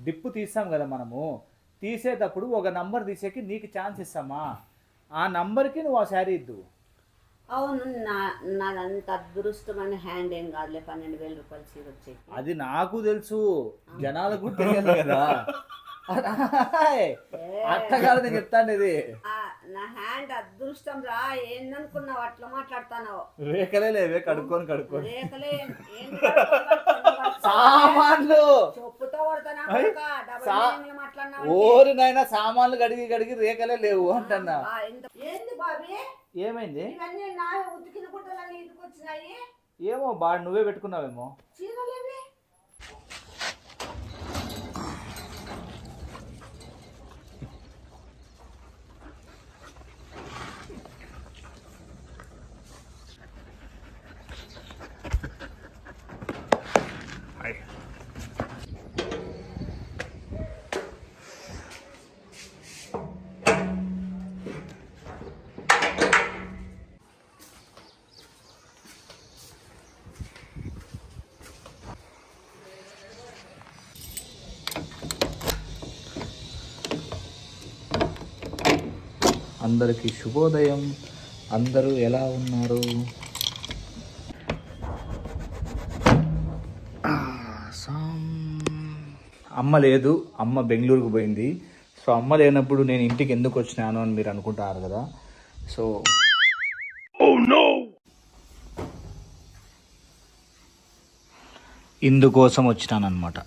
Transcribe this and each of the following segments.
డిప్పు తీస్తాం కదా మనము, తీసేటప్పుడు ఒక నంబర్ తీసేకి నీకు ఛాన్స్ ఇస్తామా, ఆ నంబర్కి నువ్వు ఆ శారీ ఇద్దు. అవును, నాదంత అదృష్టమైన హ్యాండ్ ఏం కాదులే 12,000 రూపాయలు చీర వచ్చేది. అది నాకు తెలుసు, జనాలకు తెలియదు కదా. అట్లా కాదు నేను చెప్తాను. ఇది నా హ్యాండ్ అదృష్టం రా, ఏందనుకున్నావు అట్లా మాట్లాడతావు? రేఖలే లేవే, కడుక్కొని కడుక్కొని రేఖలే సామాన్లు చెప్పుతో ఓరి నాయన, సామాన్లు కడిగి కడిగి రేఖలే లేవు అంటన్నా. ఏంది బాబీ, ఏమైంది? ఇవన్నీ నా ఉతికిన గుడ్డలన్నీ ఇంటికి వచ్చినాయి. ఏమో బాగా నువ్వే పెట్టుకున్నావేమో. చీరలేవి అందరికీ శుభోదయం. అందరూ ఎలా ఉన్నారు? అమ్మ లేదు, అమ్మ బెంగళూరుకు పోయింది. సో అమ్మ లేనప్పుడు నేను ఇంటికి ఎందుకు వచ్చినాను అని మీరు అనుకుంటారు కదా. సో ఇందుకోసం వచ్చినాను అనమాట.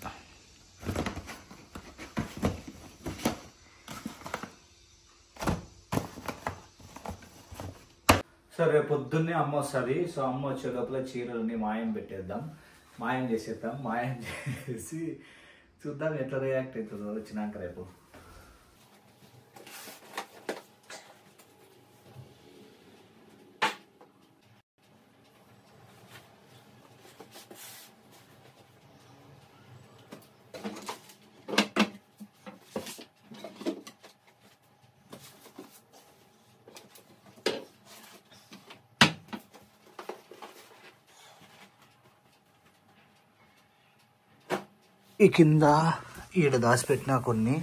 సో రేపు పొద్దున్నే అమ్మ వస్తుంది. సో అమ్మ వచ్చే లోపల చీరలని మాయం పెట్టేద్దాం, మాయం చేసేద్దాం. మాయం చేసి చూద్దాం ఎట్లా రియాక్ట్ అవుతుందో వచ్చినాక రేపు. ఈ కింద ఈడ దాచిపెట్టిన కొన్ని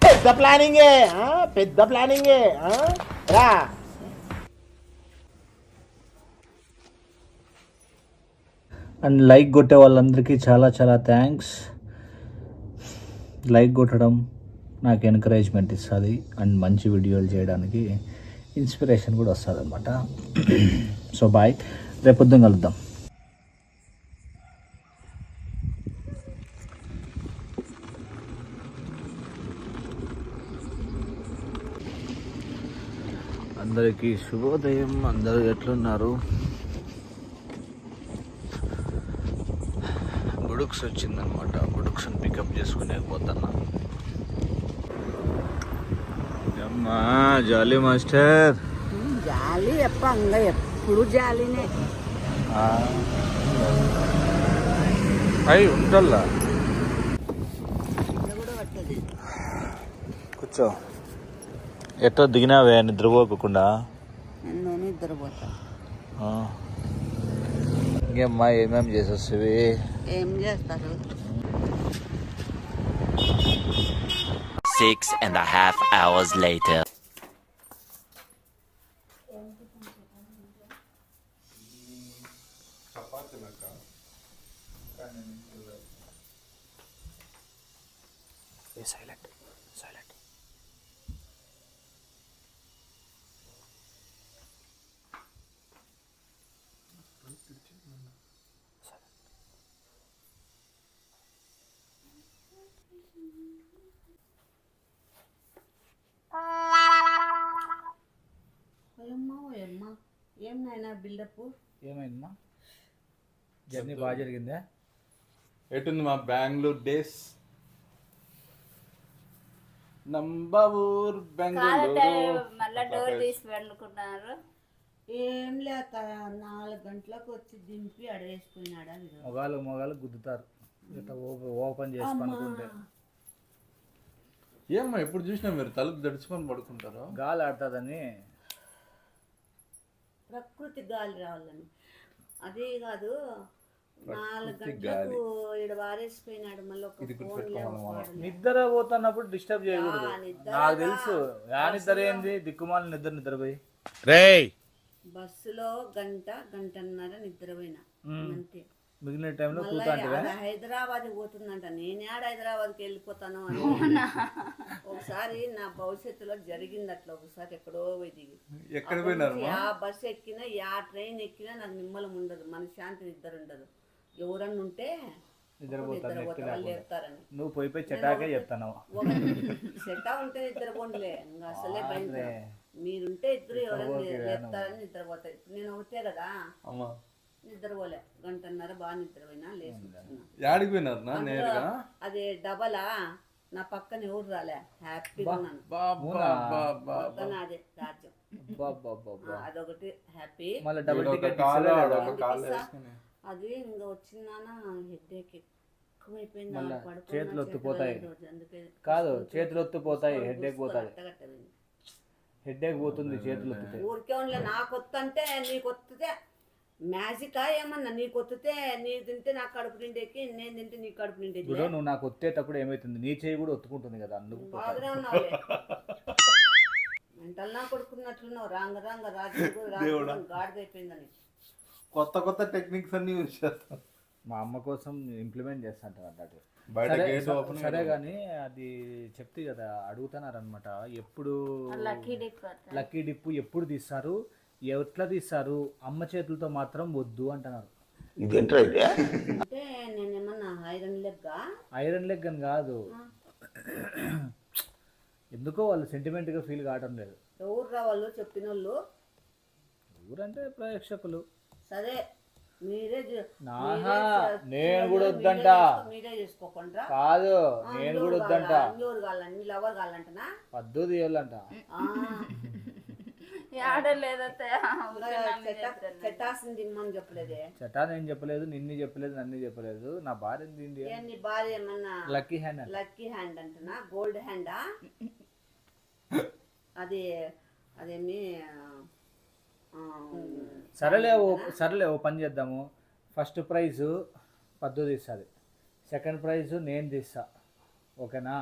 పెద్ద ప్లానింగే, పెద్ద ప్లానింగే రా. అండ్ లైక్ కొట్టే వాళ్ళందరికీ చాలా చాలా థ్యాంక్స్. లైక్ కొట్టడం నాకు ఎంకరేజ్మెంట్ ఇస్తుంది అండ్ మంచి వీడియోలు చేయడానికి ఇన్స్పిరేషన్ కూడా వస్తుంది అనమాట. సో బాయ్, రేపు పొద్దున్న కలుద్దాం. అందరికీ శుభోదయం. అందరూ ఎట్లున్నారు? బుడుక్స్ వచ్చిందనమాట. బుడుక్స్ని పికప్ చేసుకునే పోతున్నా. అమ్మా జాలీ మాస్టర్, జాలి ఎప్ప అంగా ఎప్పుడు జాలినే. అయి ఉంటల్లా కూర్చో. ఎట్టో దిగినావే నిద్రపోకుండా? నేను నిద్రపోతా. ఇంకేమ్మా ఏమేమి చేసేస్తావి? ఏం చేస్తారు? 6.5 hours later. Silent. ఏం నాయనా బిల్డప్? ఏమైందమ్మా? జర్నీ బాగా జరిగిందా? ఎటుంది మా బెంగళూరు డేస్? నంబావూర్ బెంగళూరు. మళ్ళా డోర్ తీసి వండుకున్నారు. ఏం లేక 4 గంటలకు వచ్చి దింపి అడవేసిపోయినాడా వీడు. మొగాలు గుద్దుతారు ఇట్లా ఓపెన్ చేసి పనుకుంటే. ఏమ్మా ఎప్పుడు చూసినా మీరు తలుపు దడుచుకొని పడుకుంటారు? గాలి ఆడుతుందని. ప్రకృతి గాలి రావాలని. అదే కాదు 4 గంటలకు ఈడ వారేసిపోయినాడు. మళ్ళీ ఒక ఫోన్ లేకపోవడం. నిద్ర పోతున్నప్పుడు డిస్టర్బ్ చేయకూడదు. నాకు తెలుసు నిద్ర ఏంది, దిక్కుమాల నిద్రపోయి బస్సులో గంటన్నర నిద్రపోయినా అంతే. మిగిలిన టైంలో హైదరాబాద్ పోతుందంట. నేనేడ హైదరాబాద్కి వెళ్ళిపోతాను అని ఒకసారి నా భవిష్యత్తులో జరిగింది అట్లా. ఒకసారి ఎక్కడో పోయి దిగి ఎక్కడ పోయినారు? ఆ బస్సు ఎక్కినా ఆ ట్రైన్ ఎక్కినా నాకు నిమ్మలం ఉండదు, మనశ్శాంతి నిద్ర ఉండదు. ఎవరన్నా ఉంటే నిద్రపోతారు వాళ్ళు చెప్తారని. నువ్వు పోయి చెటాకే చెప్తాను. చెట్టా ఉంటే నిద్రపోండిలే, ఇంకా అసలే భయం. మీరుంటే ఇద్దరు ఎవరైనా చెప్తారని నిద్రపోతాయి. నేను ఒకటే కదా నిద్రపోలే. గంటన్నర బాగా నిద్రపోయినా లేచి. అది డబలా నా పక్కన ఎవరు రాలే. హ్యాపీగా ఉన్నాను. అదే రాజ్యం అదొకటి హ్యాపీ. అది ఇంకా వచ్చిందానా హెడ్ఏక్ ఎక్కువైపోయింది. చేతులు ఒత్తిపోతాయి కాదు, చేతులు ఒత్తిపోతాయి. హెడ్ఏక్ పోతాయి. హెడ్ఏక్ పోతుంది చేతులు ఒత్తితే. ఊరికే ఉండలే. నాకు వస్తుంటే నీకు వస్తే మ్యాజికా ఏమన్నా? నీకు వస్తే నీ తింటే నాకు కడుపు నిండేకి, నేను తింటే నీ కడుపు నిండేకి. నువ్వు నాకు ఒత్తేటప్పుడు ఏమైతుంది, నీ చేయి కూడా ఒత్తుకుంటుంది కదా. అందుకు బాగానే ఉన్నావు. మెంటల్నా కొడుకున్నట్లున్నావు. రాంగ రాజ్యం గాడిదైపోయిందని. కొత్త టెక్నిక్స్ అన్ని యూజ్ చేస్తాను. మా అమ్మ కోసం ఇంప్లిమెంట్ చేస్తాంట అన్నట్టు. సరే కానీ అది చెప్తే కదా అడుగుతున్నారనమాట. ఎప్పుడు లక్కీ డిప్పు ఎప్పుడు తీస్తారు, ఎట్లా తీస్తారు, అమ్మ చేతులతో మాత్రం వద్దు అంటున్నారు. అంటే నేనేమన్నా ఐరన్ లెగ్ అని కాదు, ఎందుకో వాళ్ళు సెంటిమెంట్ గా ఫీల్ కావడం లేదు. ఎవరు రావాళ్ళు చెప్పిన వాళ్ళు? ఎవరంటే ప్రేక్షకులు. సరే మీరే నేను కూడా వద్దంట. మీరే చేసుకోకుండా కాదు, నేను కూడా వద్దంట. ఎవరు కావాలండి? లవర్ కావాలంటనా? పద్దు తీయాలంట. చెప్పలేదే. చటా నేను చెప్పలేదు, నిన్ను చెప్పలేదు, నన్ను చెప్పలేదు. నా భార్య నీ భార్య ఏమన్నా లక్కీ హ్యాండ్ అంటున్నా? గోల్డ్ హ్యాండా? అది అదేమి? సరేలే ఓ పని చేద్దాము. ఫస్ట్ ప్రైజ్ పద్దు తీస్తుంది, సెకండ్ ప్రైజ్ నేను తీస్తా, ఓకేనా?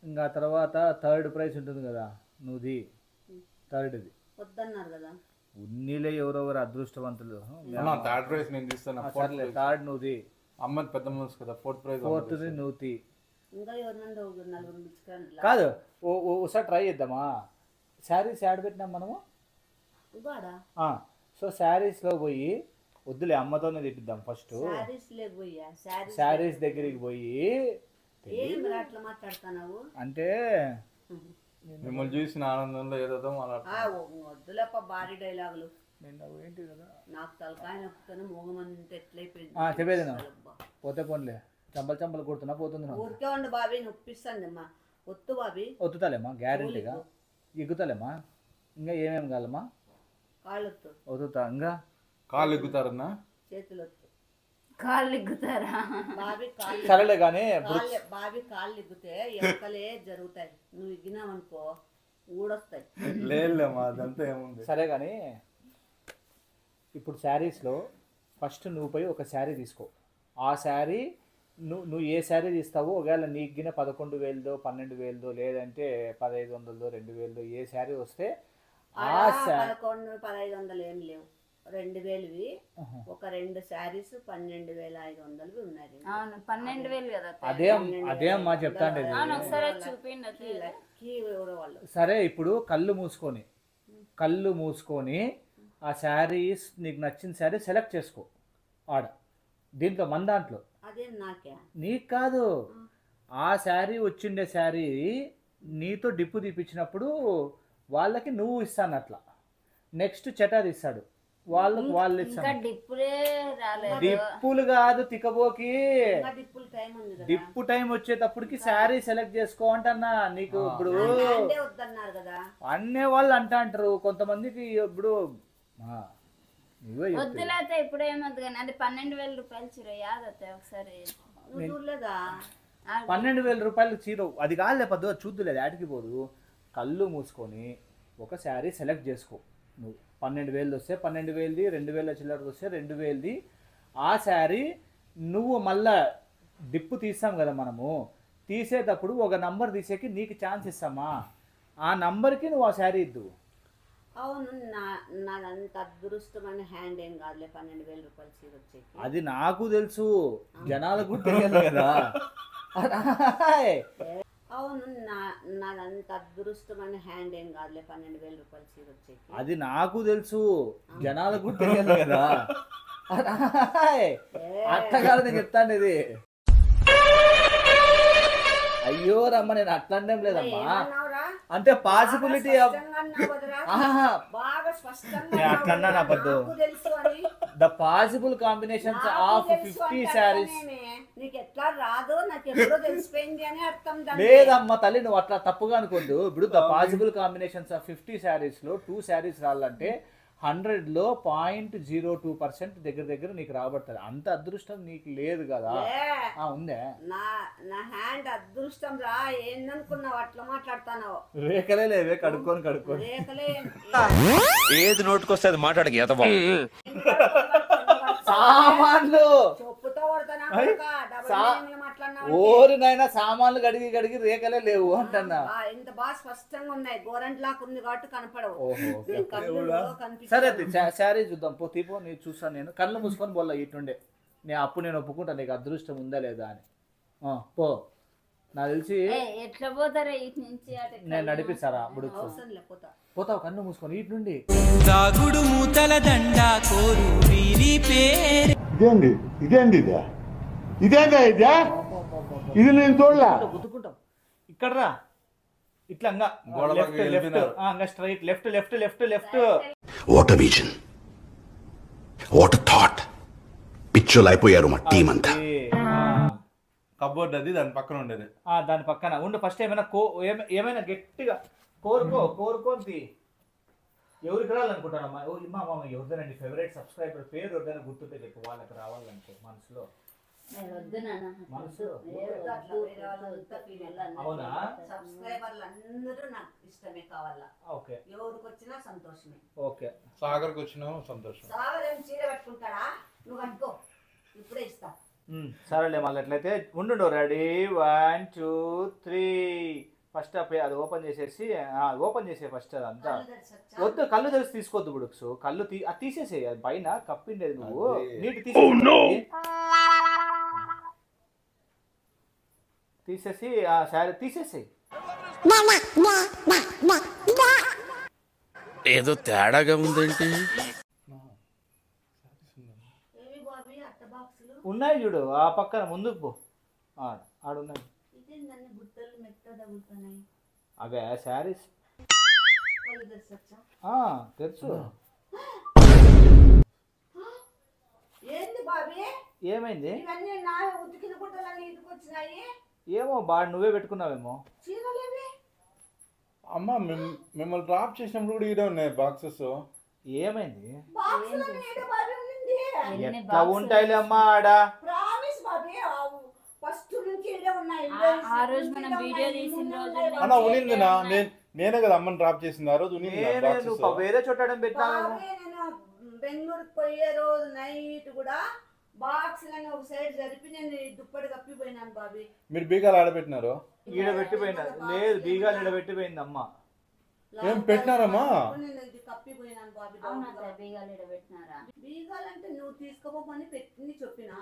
ఇంకా తర్వాత థర్డ్ ప్రైజ్ ఉంటుంది కదా, నువ్వుది థర్డ్ది. వద్దన్నారు కదా ఉన్నీలే ఎవరెవరు అదృష్టవంతులు. థర్డ్ ప్రైజ్ నేను తీస్తాను. సర్లే థర్డ్ నువ్వుది. అమ్మ పెద్ద మనసు కదా. ఫోర్త్ది నువ్వుతి. ఇంకా ఎవరినండి కాదు, ఒకసారి ట్రై చేద్దామా? శారీస్ యాడ్ పెట్టినాం మనము. సో శారీస్లో పోయి వద్దులే, అమ్మతోనే తిట్టిద్దాం ఫస్ట్. శారీస్ దగ్గరికి పోయి మాట్లాడుతున్నావు అంటే మిమ్మల్ని చూసిన ఆనందంలో ఏదో వద్దులేప భారీ డైలాగులు. ఏంటి కదా నాకు తలకాయ నొక్కుతాను. మోగమంటే ఎట్లయిపోయింది చెప్పేది. పోతే పోన్లే, చంపలు కొడుతున్నా పోతుంది. ఊరికే ఉండి బాబీ నొప్పిస్తాండి అమ్మా. ఒత్తు బాబీ. ఒత్తుతాలేమ్మా, గ్యారెంటీగా ఎగ్గుతాలేమ్మా. ఇంకా ఏమేమి కావాలమ్మా? కాళ్ళు ఒత్తుతా. ఇంకా కాళ్ళు ఎగ్గుతారన్నా? చేతులు కాళ్ళు ఎగ్గుతారా? బాబీ కాళ్ళు. సరేలే కానీ బాబీ కాళ్ళు ఎగ్గితే ఎక్కలే జరుగుతాయి. నువ్వు ఎగ్గినావనుకో ఊడొస్తాయి. లేదమ్మా, అదంతా ఏముంది. సరే కానీ ఇప్పుడు శారీస్లో ఫస్ట్ నువ్వు పోయి ఒక శారీ తీసుకో. ఆ శారీ నువ్వు ఏ శారీ తీస్తావో, ఒకవేళ నీకు 11,000 12,000 లేదంటే 1,500 2,000 ఏ శారీ వస్తే ఆ 11,500 ఏం లేవు. 2,000వి ఒక 2 శారీస్ 12,500 ఉన్నాయి. 12,000 కదా. అదే అమ్మా చెప్తాండి. సరే ఇప్పుడు కళ్ళు మూసుకొని ఆ శారీస్ నీకు నచ్చిన శారీ సెలెక్ట్ చేసుకో ఆడ. దీంట్లో మన దాంట్లో నీకు కాదు, ఆ శారీ వచ్చిండే శారీ నీతో డిప్పు తీపించినప్పుడు వాళ్ళకి నువ్వు ఇస్తాను అట్లా. నెక్స్ట్ చటా తీస్తాడు, వాళ్ళు ఇంకా ఇచ్చాం. డిప్పులే రాలేదు. డిప్పులు కాదు తిక్కబోకి, ఇంకా డిప్పులు టైం ఉంది కదా. డిప్పు టైం వచ్చేటప్పటికి శారీ సెలెక్ట్ చేసుకో అంటన్నా. నీకు ఇప్పుడు అంటే వద్దన్నారు కదా. అన్నే వాళ్ళు అంటారు కొంతమందికి. ఇప్పుడు నువ్వే చెప్పు. వద్దులేతే ఇప్పుడు ఏమొద్దు కానీ అది 12,000 రూపాయలు చీర యాదతే ఒకసారి. నువ్వు చూడలేదా? 12,000 రూపాయలు చీర అది కాదులే పద్దు, చూద్దులేదు ఆటికి పోదు. కళ్ళు మూసుకొని ఒక శారీ సెలెక్ట్ చేసుకో. నువ్వు 12,000 వస్తే 12,000ది, 2,000 చిల్లర వస్తే 2,000ది. ఆ శారీ నువ్వు మళ్ళా డిప్పు తీస్తాం కదా మనము, తీసేటప్పుడు ఒక నంబర్ తీసేకి నీకు ఛాన్స్ ఇస్తామా, ఆ నంబర్కి నువ్వు ఆ శారీ ఇద్దు. అవును, నాదంత అదృష్టమైన హ్యాండ్ ఏం కాదులే 12,000 రూపాయలు చీర వచ్చేకి. అది నాకు తెలుసు, జనాలకు తెలియదు కదా. అవును, నాదంత అదృష్టమైన హ్యాండ్ ఏం కాదులే 12,000 రూపాయలు చీర వచ్చేకి. అది నాకు తెలుసు, జనాలకు తెలియదు కదా. అట్లా కాదు నేను చెప్తాను ఇది. అయ్యో రమ్మ, నేను అట్లా అనడం లేదమ్మా. అంటే పాసిబిలిటీ బాగా స్పష్టంగా అట్లా అన్నాను అబద్ధం. తెలుసు అని the possible combinations of 50 saris. నీకు ఎట్లా రాదో నాకు ఎప్పుడో తెలిసిపోయింది అని అర్థం. లేదమ్మా తల్లి, నువ్వు అట్లా తప్పుగా అనుకోద్దు. ఇప్పుడు the possible combinations of 50 saris లో 2 శారీస్ రావాలంటే 100లో 0.02% దగ్గర నీకు రాబడుతుంది. అంత అదృష్టం నీకు లేదు కదా. ఉందే నా హ్యాండ్ అదృష్టం రా. ఏందనుకున్నావు అట్లా మాట్లాడుతున్నావు? రేఖలే లేవే, కడుక్కొని రేఖలే ఏది నోటుకొస్తే అది మాట్లాడక ఎతబా. సామాన్లు చెప్పుతో ఓరి నాయన, సామాన్లు గడిగి రేఖలే లేవు అంటన్నా. ఇంత బాగా స్పష్టంగా ఉన్నాయి. గోరంట్లాగా ఉంది కాబట్టి కనపడవు. సరే శారీ చూద్దాం పో, తీపో. నేను చూస్తాను. నేను కళ్ళు మూసుకొని పోలా ఇటుండే. నేను ఒప్పుకుంటా నీకు అదృష్టం ఉందా లేదా అని. పో, నాకు తెలిసి ఎట్లా పోతారా ఇటు నుంచి? నేను నడిపిస్తారా ఇప్పుడు? పోతావు కన్ను మూసుకొని ఇటు నుండి. దాగుడు మూతల దండ కోరు వీరి పేరు. ఇది నేను చూడలా. గుద్దుకుంటాం. ఇక్కడ రా, ఇట్లా straight left. What a vision, what a thought. పిచ్చోలు అయిపోయారు మా టీం అంతా. కబోర్డ్ అది దాని పక్కన ఉండేది. దాని పక్కన ఉండు. ఫస్ట్ ఏమైనా గట్టిగా కోరుకోండి. ఎవరికి రావాలనుకుంటారమ్మా? ఎవరిదేనండి ఫేవరెట్ సబ్స్క్రైబర్ పేరు ఎవరిదైనా గుర్తుంటే చెప్పు, వాళ్ళకి రావాలనుకో మనసులో. అవునా? సబ్స్క్రైబర్లు అందరూ నాకు ఇష్టమే కావాలా. ఓకే, ఎవరికి వచ్చినా సంతోషమే. ఓకే, సాగర్కి వచ్చినా సంతోషం. సాగర్ ఏం చీర కట్టుకుంటాడా? నువ్వు కట్టుకో, ఇప్పుడే ఇస్తా. సరేలే, మళ్ళీ ఎట్లయితే ఉండు. రెడీ 1 2 3. ఫస్ట్ అది ఓపెన్ చేసేసి ఫస్ట్ అదంతా వద్దు. కళ్ళు తెలిసి తీసుకోవద్దు బుడుక్స్. కళ్ళు అది తీసేసేయి. అది పైన కప్పిండేది నువ్వు నీటి తీసేసి ఆ శారీ తీసేసేయి. ఏదో తేడాగా ఉందేంటి? ఉన్నాయి చూడు ఆ పక్కన, ముందుకు పో. ఆడున్నాయి అవే శారీస్. తెలుసు. ఏమైంది? ఏమో బాగా నువ్వే పెట్టుకున్నావేమో. అమ్మ మిమ్మల్ని డ్రాప్ చేసినప్పుడు కూడా ఈడే ఉన్నాయి బాక్సెస్. ఏమైంది? ఎట్లా ఉంటాయిలే అమ్మా ఆడ. అన్న ఉనిందినా? నేనే కదా అమ్మని డ్రాప్ చేసింది ఆ రోజు. వేరే చోట పెట్టా. బెంగళూరుకి పోయే రోజు నైట్ కూడా బాక్స్ లని ఒక సైడ్ జరిపి నేను దుప్పటి కప్పిపోయినాను బాబీ. మీరు బీగాలు ఆడబెట్టినారు? ఈడ పెట్టిపోయినా లేదు, బీగాలు ఈడ పెట్టిపోయింది అమ్మ. ఏం పెట్టినారమ్మా? కప్పిపోయినాను బాబీ. బీగాలు అంటే నువ్వు తీసుకోపోమని పెట్టింది చెప్పినా.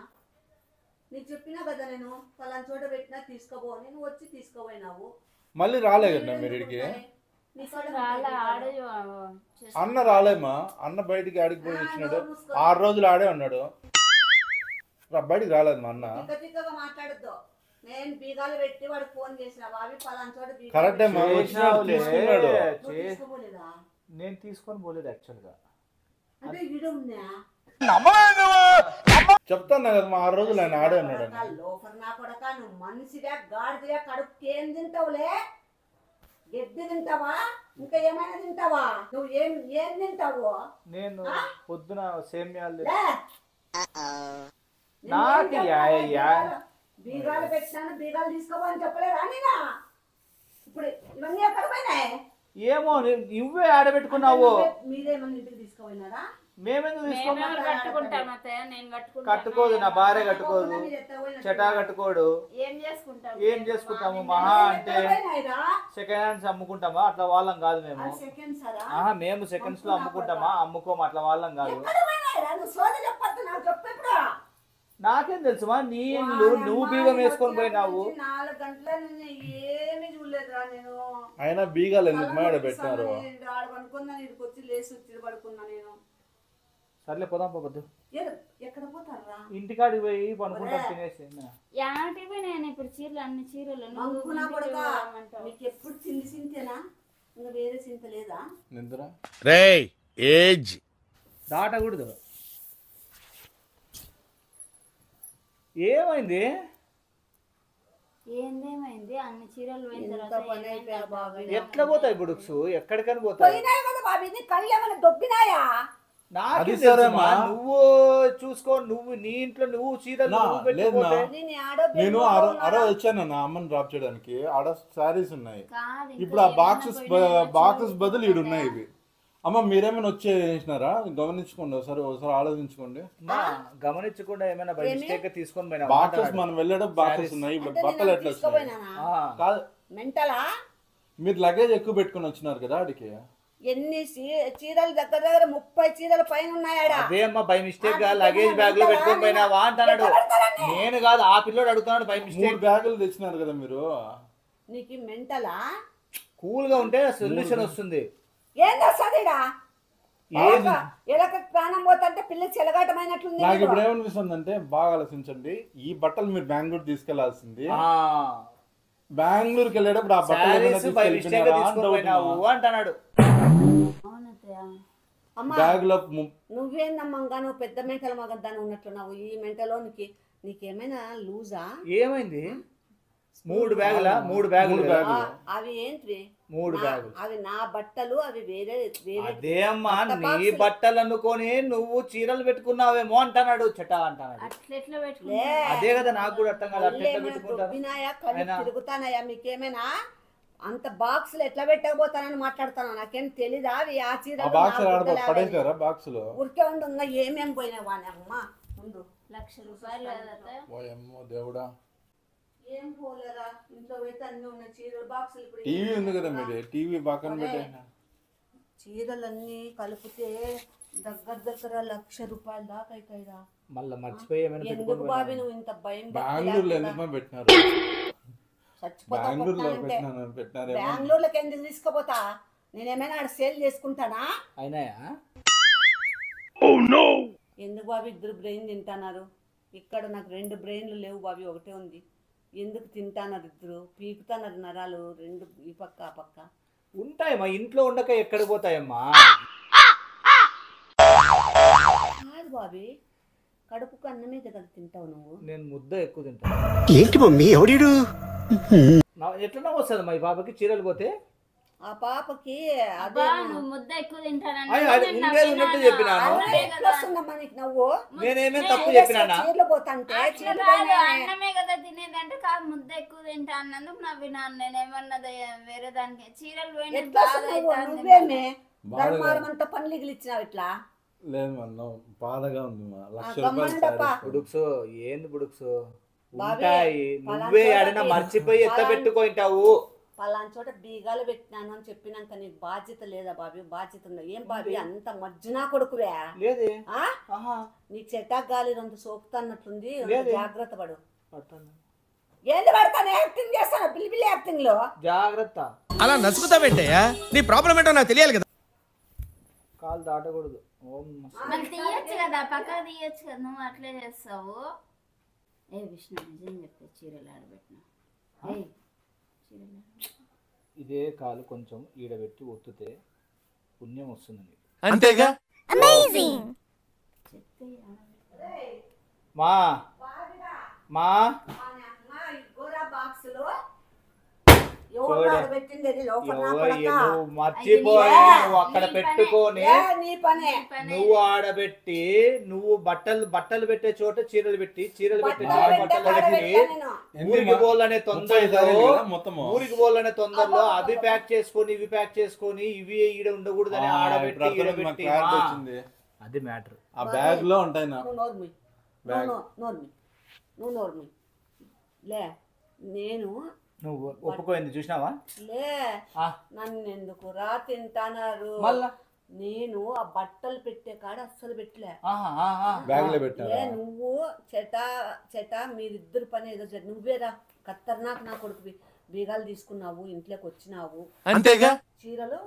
నీకు చెప్పినా కదా నేను పలానా చోట పెట్టినా తీసుకోబో. నేను వచ్చి తీసుకోపోయినావు. మళ్ళీ రాలే కదా మీరు ఇడికి? అన్న రాలేమా? అన్న బయటికి ఆడికి పోయి వచ్చినాడు. 6 రోజులు ఆడే ఉన్నాడు, బయటికి రాలేదు మా అన్న. మాట్లాడద్దు. నేను బీగాలు పెట్టి వాడికి ఫోన్ చేసిన బాబీ పలానా చోట. కరెక్టే నేను తీసుకొని పోలేదు యాక్చువల్ గా. అంటే ఈడ ఉందా చెప్తాను కదా మా 6 రోజులు ఆయన ఆడే ఉన్నాడు అని. లోఫర్ నా కొడక, నువ్వు మనిషిగా గాడిదిగా కడుపుకి ఏం తింటావులే? గడ్డి తింటావా? ఇంకా ఏమైనా తింటావా? నువ్వు ఏం తింటావు? నేను పొద్దున సేమ్యాలు బీగాలు పెట్టినాను, బీగాలు తీసుకోమని చెప్పలేదా నేనా? ఇప్పుడు ఇవన్నీ ఎక్కడ పోయినాయి? ఏమో నువ్వే ఆడబెట్టుకున్నావు. మీరేమన్నా ఇంటికి తీసుకుపోయినారా? మేమెందుకు తీసుకోమా? నేను కట్టుకోదు, నా భార్య కట్టుకోదు, చెటా కట్టుకోడు. ఏం చేసుకుంటాము? మహా అంటే సెకండ్ హ్యాండ్స్ అమ్ముకుంటామా? అట్లా వాళ్ళం కాదు మేము. మేము సెకండ్స్ లో అమ్ముకుంటామా? అమ్ముకోము, అట్లా వాళ్ళం కాదు. నాకేం తెలుసుమా? నీ ఇల్లు, నువ్వు బీగం వేసుకొని పోయినావు. 4 గంటల నుంచి ఏమీ చూడలేదురా నేను. అయినా బీగాలు ఎందుకు మేడ పెట్టారు? పడుకున్నా, ఇక్కడికి వచ్చి లేచి పడుకున్నా నేను. సర్లే పోదాం పోవద్దు. ఎక్కడ పోతారా? ఇంటికాడికి పోయి పనుకుంటాం తినేసి. నేను ఇప్పుడు చీరలు అన్ని చీరలు నీకు ఎప్పుడు చింది చింతేనా? ఇంకా వేరే చింత లేదా? రేయ్ ఏజ్ దాటకూడదు. ఏమైంది? ఏందేమైంది? అన్ని చీరలు పోయిన తర్వాత ఎట్లా పోతాయి బుడుక్స్? ఎక్కడికని పోతాయి? దొబ్బినాయా? నాకే తెలుసమ్మా, నువ్వు చూసుకో. నువ్వు నీ ఇంట్లో నువ్వు చీరలు నేను ఆడ వచ్చాను నా అమ్మని డ్రాప్ చేయడానికి. ఆడ శారీస్ ఉన్నాయి. ఇప్పుడు ఆ బాక్సెస్ బదులు ఈడు ఉన్నాయి ఇవి. అమ్మ మీరేమైనా వచ్చేసినారా? గమనించుకోండి, ఒకసారి ఆలోచించుకోండి. గమనించకుండా ఏమైనా బై మిస్టేక్ తీసుకొని పోయినా? బాక్సెస్ మనం వెళ్ళడం బాక్సెస్ ఉన్నాయి. బట్టలు ఎట్లా వచ్చినాయి? కాదు, మీరు లగేజ్ ఎక్కువ పెట్టుకుని వచ్చినారు కదా ఆడికి. ఎన్ని చీరలు దగ్గర 30 చీరల పైన ఉన్నాయాడా? అదే అమ్మా, బై మిస్టేక్ గా లగేజ్ బ్యాగ్ లో పెట్టుకొని పోయినావా అంటున్నాడు. నేను కాదు, ఆ పిల్లోడు అడుగుతున్నాడు. బై మిస్టేక్ 3 బ్యాగులు తెచ్చినారు కదా మీరు. నీకు మెంటలా? కూల్ గా ఉంటే సొల్యూషన్ వస్తుంది. ఏం చేస్తాడా? ఎలక ప్రాణం పోతుంటే పిల్ల చెలగాటమైనట్లుంది. నాకు ఇప్పుడు ఏమనిపిస్తుంది అంటే, బాగా ఆలోచించండి. ఈ బట్టలు మీరు బెంగళూరు తీసుకెళ్లాల్సింది. బెంగళూరుకి వెళ్ళేటప్పుడు ఆ బట్టలు అంటున్నాడు. నువ్వేందమ్మా, నువ్వు పెద్ద మెంటల్ మగద్దాని ఉన్నట్లున్నావు. ఈ మెంటలో నీకేమైనా లూజా? ఏమైంది? 3 బ్యాగులు అవి ఏంటి? 3 బ్యాగులు అవి నా బట్టలు. అవి వేరే అదే అమ్మా, నీ బట్టలు అనుకొని నువ్వు చీరలు పెట్టుకున్నావేమో అంటున్నాడు. చెటా అంటున్నాడు. అదే కదా నాకు కూడా అర్థం కాదు. తిరుగుతానయా? మీకేమైనా అంత బాక్సులు ఎట్లా పెట్టకపోతానని మాట్లాడుతాను. నాకేం తెలీదా? అవి ఆ చీర ఊరికే ఉండు. ఏమేమి పోయినావా అమ్మ? ఉండు. 1,00,000 రూపాయలు దేవుడా. ఏం పోలేరా? ఇంట్లో పెడితే అన్ని ఉన్నాయి చీరలు, బాక్సులు. ఇప్పుడు టీవీ ఉంది కదా మీరు, టీవీ పక్కన పెట్టేనా? చీరలన్నీ కలిపితే దగ్గర 1,00,000 రూపాయలు దాకా అవుతాయిరా. మళ్ళీ మర్చిపోయి ఎందుకు బాబీ నువ్వు ఇంత భయం? బెంగళూరులో ఎందుకు పెట్టినారు? బెంగళూరులోకి ఎందుకు తీసుకుపోతా? నేనేమైనా ఆడ సేల్ చేసుకుంటానా? అయినాయా? ఎందుకు బాబీ 2 బ్రెయిన్ తింటున్నారు? ఇక్కడ నాకు 2 బ్రెయిన్లు లేవు బాబీ, ఒకటే ఉంది. ఎందుకు తింటాన్నారు? 2 పీకుతున్నారు నరాలు, 2 ఈ పక్క ఆ పక్క ఉంటాయమ్మా. ఇంట్లో ఉండక ఎక్కడికి పోతాయమ్మా? కాదు బాబీ, కడుపుకు అన్నమే కదా తింటావు నువ్వు. నేను ముద్ద ఎక్కువ తింటాను. ఏంటి మమ్మీ ఎవడీడు? ఎట్లా వస్తుంది మా ఈ పాపకి చీరలు పోతే? ఆ పాపకి ముద్ద ఎక్కువ తింటాను. నేనేమేం తప్పు చెప్పినా? చీరలు పోతాంటే అన్నమే కదా తినేదంటే కాదు, ముద్ద ఎక్కువ తింటా అన్నందుకు నవ్వినాను. నేనేమన్నది వేరే దానికి. చీరలు నువ్వేమే ధర్మారమంతా పనులు ఇచ్చినావు ఇట్లా? లేదు మనం బాధగా ఉంది. బుడుక్స్ ఏంది బుడుక్స్ ఉంటాయి. నువ్వే ఆడినా మర్చిపోయి ఎత్తబెట్టుకుంటావు. పలానా చోట బీగాలు పెట్టినాను అని చెప్పినాక నీకు బాధ్యత లేదా బాబీ? బాధ్యత ఉందా? ఏం బాబీ అంత మజ్జునా కొడుకువే? లేదే. నీకు చెట్టాకు గాలి అంత సోకుతున్నట్లుంది. జాగ్రత్త పడు. ఏంది పడతాను? యాక్టింగ్ చేస్తాను, పిల్లి యాక్టింగ్ లో. జాగ్రత్త. అలా నసుకుతావేంటయ్యా? నీ ప్రాబ్లం ఏంటో నాకు తెలియాలి కదా. కాలు దాటకూడదు. తీయచ్చు కదా, పక్కన తీయచ్చు కదా. నువ్వు అట్లే చేస్తావు. ఏ విష్ణు నిజం చెప్పే, చీరలు ఆడబెట్టినా. ఇదే కాలు కొంచెం ఈడబెట్టి ఒత్తితే పుణ్యం వస్తుంది. అంతేగా? మా మా గోరా బాక్స్ లో చూడు. పెట్టింది నువ్వు మర్చిపోయి నువ్వు అక్కడ పెట్టుకొని నీ పనే నువ్వు ఆడబెట్టి నువ్వు బట్టలు పెట్టే చోట చీరలు పెట్టే బట్టలు పెట్టి ఊరికి పోవాలనే ఊరికి పోవాలనే తొందరలో అవి ప్యాక్ చేసుకొని ఇవి ప్యాక్ చేసుకొని ఇవి ఈడ ఉండకూడదని ఆడబెట్టి ఈడబెట్టి అది మ్యాటర్. ఆ బ్యాగ్ లో ఉంటాయి నువ్వు నోర్మి లే నేను నువ్వు ఒప్పుకోయింది చూసినావా? లే నన్ను ఎందుకు రా తింటానారు మళ్ళా నేను ఆ బట్టలు పెట్టే కాడ అస్సలు పెట్టలే బ్యాగ్ లో పెట్టా. నువ్వు చెట మీరిద్దరు పని ఏదో నువ్వేరా ఖతర్నాక్ నా కొడుకు బీగాలు తీసుకున్నావు ఇంట్లోకి వచ్చినావు అంతేగా చీరలు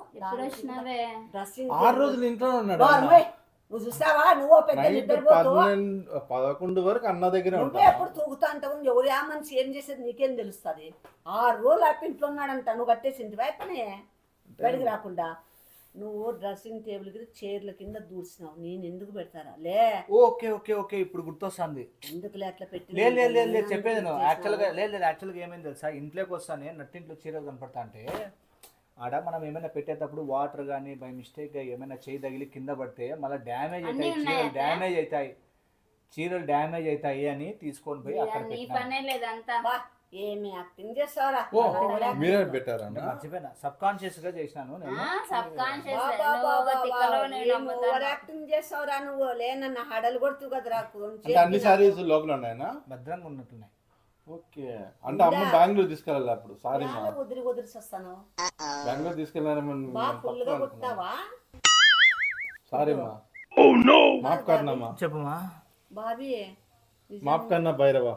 డ్రెస్సింగ్ 6 రోజులు ఇంట్లో ఉన్నాడు. నువ్వు చూసావా నువ్వు పెద్ద 11 వరకు అన్న దగ్గర నువ్వే ఎప్పుడు తూగుతా అంటావు ఎవరు ఆ మనిషి ఏం చేసేది నీకేం తెలుస్తుంది 6 రోజులు అప్ప ఇంట్లో ఉన్నాడంట నువ్వు కట్టేసింది వైపునే బయటికి రాకుండా నువ్వు డ్రెస్సింగ్ టేబుల్ కింద చైర్ల కింద దూర్చినావు నేను ఎందుకు పెడతారా లే ఓకే ఓకే ఓకే ఇప్పుడు గుర్తొస్తుంది. ఎందుకులే అట్లా పెట్టి లేదు చెప్పేది నువ్వు యాక్చువల్గా యాక్చువల్గా ఏమైంది తెలుసా ఇంట్లోకి వస్తానే నట్టింట్లో చీరలు కనపడతా అంటే ఆడ మనం ఏమైనా పెట్టేటప్పుడు వాటర్ కానీ బై మిస్టేక్గా ఏమైనా చేయి తగిలి కింద పడితే మళ్ళీ డ్యామేజ్ అవుతాయి చీరలు డ్యామేజ్ అవుతాయి అని తీసుకొని పోయి అక్కడ ఏమి యాక్టింగ్ చేస్తారా మీరే పెట్టారా? మర్చిపోయినా సబ్ కాన్షియస్ గా చేసినాను నేను. ఓవర్ యాక్టింగ్ చేస్తావురా నువ్వు లేనన్న హడలు కొడుతూ కదరా అన్ని సారీస్ లోపల ఉన్నాయనా? భద్రంగా ఉన్నట్టున్నాయి. ఓకే అంటే అమ్మ బెంగళూరు తీసుకెళ్ళాలి అప్పుడు. సారీ మా వదిలి వస్తాను బెంగళూరు తీసుకెళ్ళారని సారీ మా మాఫ్ కర్నా చెప్పమా బాబీ మాఫ్ కర్నా భైరవా.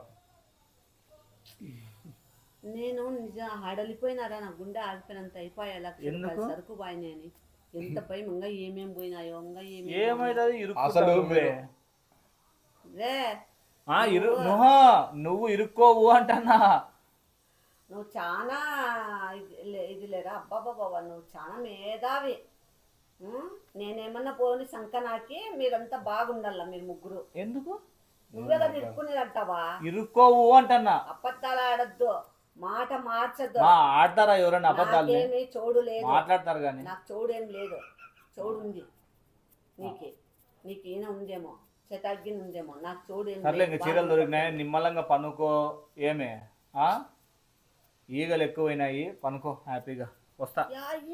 నేను నిజం హడలిపోయినారా నా గుండె ఆగిపోయినంత అయిపోయా లక్ష రూపాయలు సరుకు పోయినాయని ఎంత పోయి ఇంకా ఏమేమి పోయినాయో ఇంకా నువ్వు ఇరుక్కోవు అంటన్నా నువ్వు చాలా ఇది లేరా అబ్బాబాబా నువ్వు చాలా మేధావి. నేనేమన్నా పోని సంకనాకి మీరంతా బాగుండాల మీరు ముగ్గురు. ఎందుకు నువ్వే కదా ఇరుక్కునేదంటావా? ఇరుక్కోవు అంటన్నా. అబద్ధాలు ఆడద్దు మాట మార్చద్దు. ఆడతారా ఎవరైనా అబద్ధాలు? చోడు లేదు మాట్లాడతారు కానీ నాకు చోడు ఏం లేదు. చోడు ఉంది నీకు ఈయన ఉందేమో చెటాగ్గిన ఉందేమో నాకు చోడు ఏం లేదు. చీరలు దొరికినాయి నిమ్మలంగా పనుకో. ఏమే ఈగలు ఎక్కువైనాయి పనుకో హ్యాపీగా వస్తా.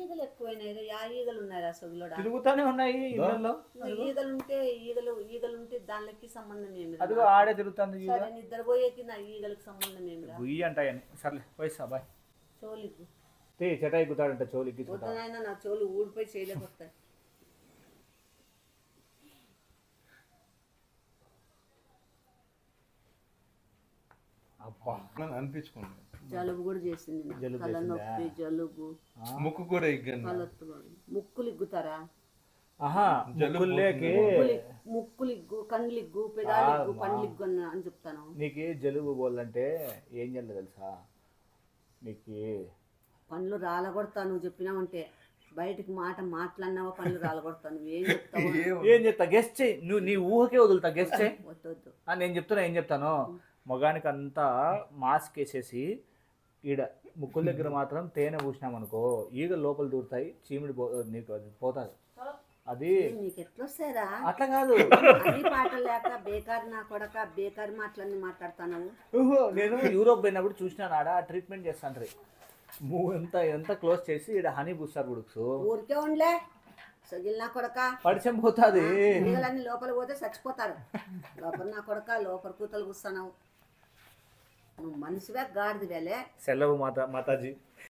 ఈగలు ఎక్కువైనాయి ఈగలు ఉన్నాయా సొగులోడా? తిరుగుతానే ఉన్నాయి ఇళ్ళల్లో. ఈగలుంటే దానికి సంబంధం ఏమి? అదిగో ఆడే తిరుగుతుంది. నిద్రపోయేకి నా ఈగలకు సంబంధం ఏమి? గుయ్యి అంటాయని. సర్లే పోయిస్తా బాయ్. చోలిగ్గు చెట ఎక్కుతాడంట చోలికి. నా చోలు ఊడిపోయి చేయలేకొస్తాయి. అనిపించుకోండి జలుబు కూడా చేసింది తలనొప్పి జలుబు ముక్కు కూడా ముక్కులు ఇగ్గుతారా? ముక్కులు ఇగ్గు కండ్లు ఇగ్గు పెదాలు పండ్లు ఇగ్గు అని చెప్తాను. నీకు జలుబు పోవాలంటే ఏం చేయాలి తెలుసా? నీకు పండ్లు రాలగొడతా నువ్వు చెప్పినావంటే బయటికి మాట మాట్లాడినావా పండ్లు రాలగొడతాను. ఏం చెప్తావు? ఏం చెప్తా గెస్ట్ చేయి. నువ్వు నీ ఊహకే వదులుతా గెస్ట్ చేయి. వద్దు నేను చెప్తున్నా ఏం చెప్తాను. మగానికి అంతా మాస్క్ వేసేసి ఈడ ముక్కుల దగ్గర మాత్రం తేనె పూసినామనుకో ఈగ లోపల దూరుతాయి చీమిడి నీకు అది పోతుంది. అది నీకు ఎట్లొస్తారా? అట్లా కాదు అది పాట లేక బేకారు నా కొడక బేకారు మాటలన్నీ మాట్లాడతాను. నేను యూరోప్ పోయినప్పుడు చూసినాను ఆడ ట్రీట్మెంట్ చేస్తాను. ఎంత క్లోజ్ చేసి ఈడ హనీ పూస్తారు గుడుక్స్. ఊరికే ఉండలే సగిల్ నా కొడక పరిచయం పోతుంది. ఈగలన్నీ లోపల పోతే చచ్చిపోతారు. లోపల నా కొడక లోపల కూతలు కూస్తున్నావు. నువ్వు మనిషివే గాడిదివేలే. సెలవు మాతాజీ.